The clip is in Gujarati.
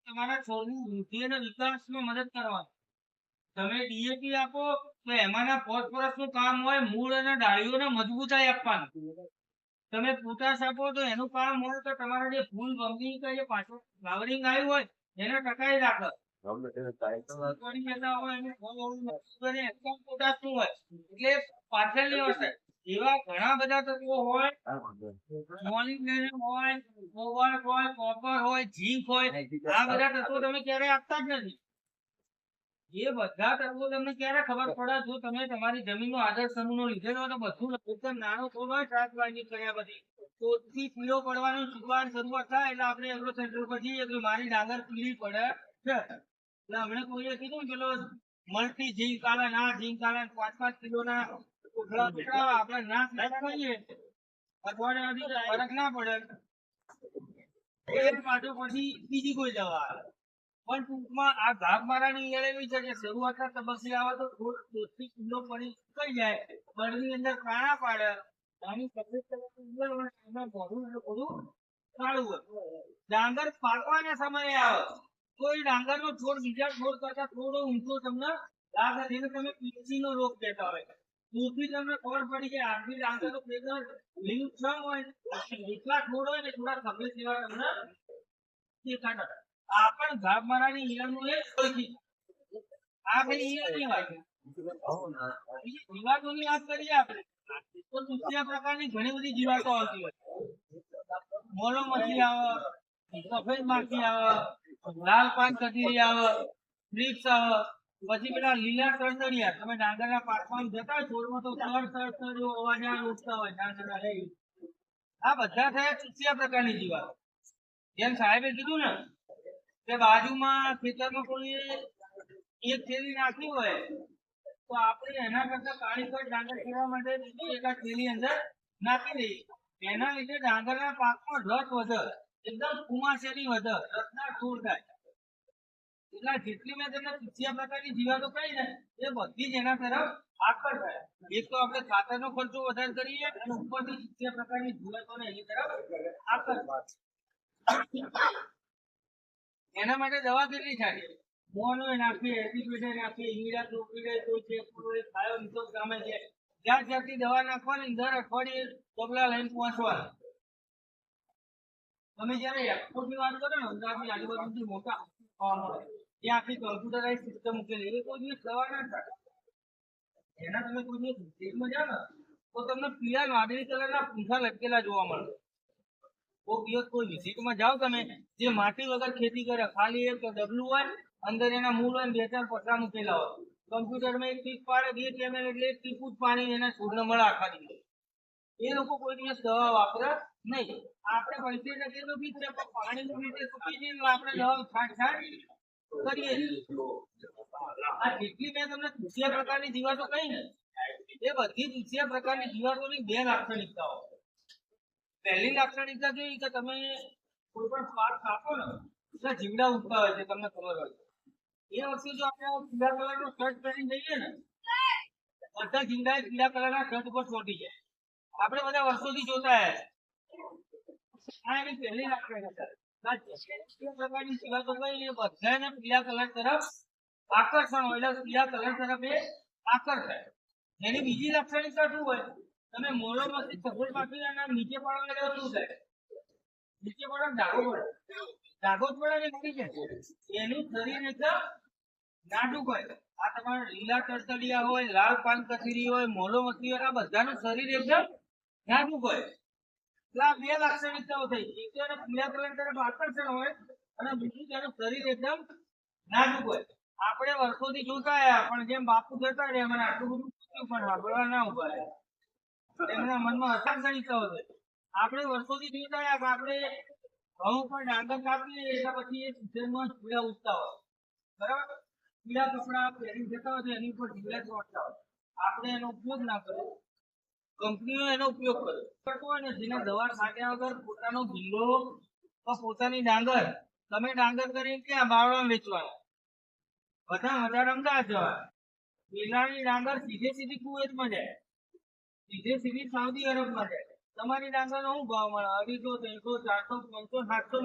તમારા છોડની વૃદ્ધિ અને વિકાસમાં મદદ કરવાની. તમે ડીએપી આપો તો એમાંના ફોસ્ફરસનું કામ હોય મૂળ અને ડાળીઓને મજબૂતાઈ આપવાનું. તમે પોટાશ આપો તો એનું કામ હોય તો તમારા જે ફૂલ ગમની કે જે પાછળ ફ્લાવરિંગ આવ્યું હોય એને ટકાઈ રાખે. મગફળી લેતા હોય એને ફળ ઓળું મજબૂત બને એકદમ પોટાશનું હોય એટલે પાછળની અસર એવા ઘણા બધા તત્વો હોય. મોલિબ્ડેનમ હોય, કોબાલ્ટ હોય, કોપર હોય, ઝીંક હોય, આ બધા તત્વો તમે ક્યારેય આપતા જ નથી. એ બધા તત્વો તમને ક્યારે ખબર પડે જો તમે તમારી જમીનનો આદર્શ નમૂનો લીધેલો હોય તો બધું એકદમ નાનો છોડ હોય શાકભાજી કર્યા પછી તોડથી પીળો પડવાનું શરૂઆત થાય એટલે આપણે એગ્રો સેન્ટર પર જઈએ કે મારી ડાંગર પીળી પડે છે. એટલે હમણાં કોઈએ કીધું પેલો મલ્ટી ઝીંક આવે ના ઝીંક આવે 5-5 કિલોના કોથળા આપણે ના ખાઈએ અઠવાડિયાથી ફરક ના પડે એ પાછું પછી બીજી કોઈ દવા આવે. પણ ટૂંકમાં આ ઘાસ મારાની ઈયળ એવી છે કે શરૂઆતના તબક્કે આવે તો થોડી કિલો પડી કઈ જાય બળની અંદર કાણા પાડે આની સફેદ કલરની ઈયળ હોય એમાં ભરું એટલે બધું કાળું હોય. ડાંગર પાકવાના સમયે આવે તો એ ડાંગરનો છોડ બીજા છોડ કરતા થોડો ઊંચો તમને લાગે જેને તમે પીચીનો રોગ કહેતા હોય. દૂરથી તમને ખબર પડી કે આખી ડાંગરનો પેગર લીલુંછમ હોય એટલા છોડ હોય ને થોડા સફેદ જેવા તમને દેખાતા. આ પણ ઘાસ મારાની ઈયળનું એક ઓળખી. આ પેલી ઈયળ ની વાત. બીજી જીવાતોની વાત કરીએ આપણે તો દુસરા પ્રકારની ઘણી બધી જીવાતો આવતી હોય. મોલો મચ્છી આવે, સફેદ માખી આવે, લાલ પાન કથીરી આવે, થ્રિપ્સ આવે, પછી પેલા લીલા તરતડિયા તમે ડાંગરના પાકમાં જતા છોડમાં તો તર જેવો અવાજ આવે ઉઠતા હોય ડાંગરના લઈ. આ બધા થયા ચૂસિયા પ્રકારની જીવાતો. જેમ સાહેબે કીધું ને કે બાજુમાં ખેતરમાં કોઈ એક થેલી નાખી હોય તો આપણે એના કરતા પાણી પર ડાંગર ખેડવા માટે બીજી એકાદ થેલી અંદર નાખી દઈએ. એના લીધે ડાંગરના પાકમાં રસ વધે, એકદમ કુમાસેરી વધે, રસના છોડ થાય. એટલે જેટલી મેં તમને ચૂસિયા પ્રકારની જીવાતો કહી ને એ બધી જ એના તરફ આકર્ષાય. એક તો આપણે ખાતરનો ખર્ચો વધારે કરીએ અને ઉપરથી ચૂસિયા પ્રકારની જીવાતોને એની તરફ આકર્ષાય. એના માટે દવા કેટલી થાય? મોનો નાખીએ, એસિડ નાખીએ, ઈંડા ચોપડીએ, કોઈ છે કોઈ ખાયો નીચો સામે છે. જ્યાં જ્યાંથી દવા નાખવાની દર અઠવાડિયે ડબલા લઈને પહોંચવાના. તમે જયારે એક્સપોર્ટની વાત કરો ને અમદાવાદની આજુબાજુથી મોટા ત્યાં આખી કમ્પ્યુટરાઇઝ સિસ્ટમ મૂકેલી એ કોઈ દિવસ દવા ના થાય. એના તમે કોઈ દિવસ દેશમાં જાઓ ને તો તમને પીળા વાદળી કલરના પૂંછા લટકેલા જોવા મળે. કોઈ દિવસ કોઈ વિઝિટમાં જાઓ તમે જે માટી વગર ખેતી કરે ખાલી એક ડબલું હોય અંદર એના મૂળ હોય 2-4 પતરા મૂકેલા હોય કમ્પ્યુટરમાં એક ટીપ પાડે 2 કેમેરા એટલે એક ટીપું જ પાણી એના છોડને મળે આખા દિવસ. એ લોકો કોઈ દિવસ દવા વાપરે નહીં. આપણે પૈસે ટકેલો બી છે પણ પાણીનું રીતે સુકી જઈને આપણે દવા છાંટ કરીએ છીએ. આ જેટલી મેં તમને ચૂસિયા પ્રકારની જીવાતો કહી ને એ બધી ચૂસિયા પ્રકારની જીવાતોની 2 લાક્ષણિકતાઓ. પહેલી લાક્ષણિકતા કેવી કે તમે કોઈ પણ પાક કાપો ને એટલે જીવડા ઉગતા હોય છે તમને ખબર હોય. એ વખતે જો આપણે પીળા કલરનો શર્ટ પહેરીને જઈએ ને બધા જીવડા પીળા કલરના શર્ટ ઉપર ચોંટી જાય. આપણે બધા વર્ષોથી જોતા આ એની પહેલી લાક્ષણિકતા. પ્રકારની જીવાતો કઈ બધાને પીળા કલર તરફ આકર્ષણ હોય એટલે પીળા કલર તરફ એ આકર્ષાય. એની બીજી લાક્ષણિકતા શું હોય? તમે મોલોમાંથી સફેદ માખી નીચે પડવા એટલે શું થાય? નીચે પડો ડાઘો પડે. ડાઘો જ પડે ને મરી જાય. એનું શરીર એકદમ નાજુક હોય. આ તમારા લીલા તરતડિયા હોય, લાલ પાન કથીરી હોય, મોલો મચ્છી હોય, આ બધાનું શરીર એકદમ નાજુક હોય. એટલે આ 2 લાક્ષણિકતાઓ થઈ. એક તો પીળા કલર તરફ આકર્ષણ હોય અને બીજું તેનું શરીર એકદમ નાજુક હોય. આપણે વર્ષોથી જોતા આવ્યા પણ જેમ બાપુ જતા રહે મને આટલું બધું પણ સાંભળવા ના ઉભા રહે. એમના મનમાં હતાશા હોય. આપણે વર્ષોથી જોતા આવ્યા આપણે ઘઉં પર ડાંગર કાપીએ એટલે પછી એ સિઝનમાં પીળા ઉગતા હોય બરાબર. પીળા કપડા પહેરી જતા હોય તો એની ઉપર જીવડા ચોંટતા હોય. આપણે એનો ઉપયોગ ના કર્યો, કંપનીઓ એનો ઉપયોગ કરતો હોય ને જેને દવા છાંટ્યા વગર પોતાનો ભીંડો પોતાની ડાંગર તમે ડાંગર કરીને ક્યાં બાવળામાં વેચવાના બધા અમદાવાદ જવા. પેલાની ડાંગર સીધી કુવેતમાં જાય, સીધી સાઉદી અરબમાં જાય. તમારી ડાંગરનો શું ભાવ મળે? 250, 300, 400, 500, 700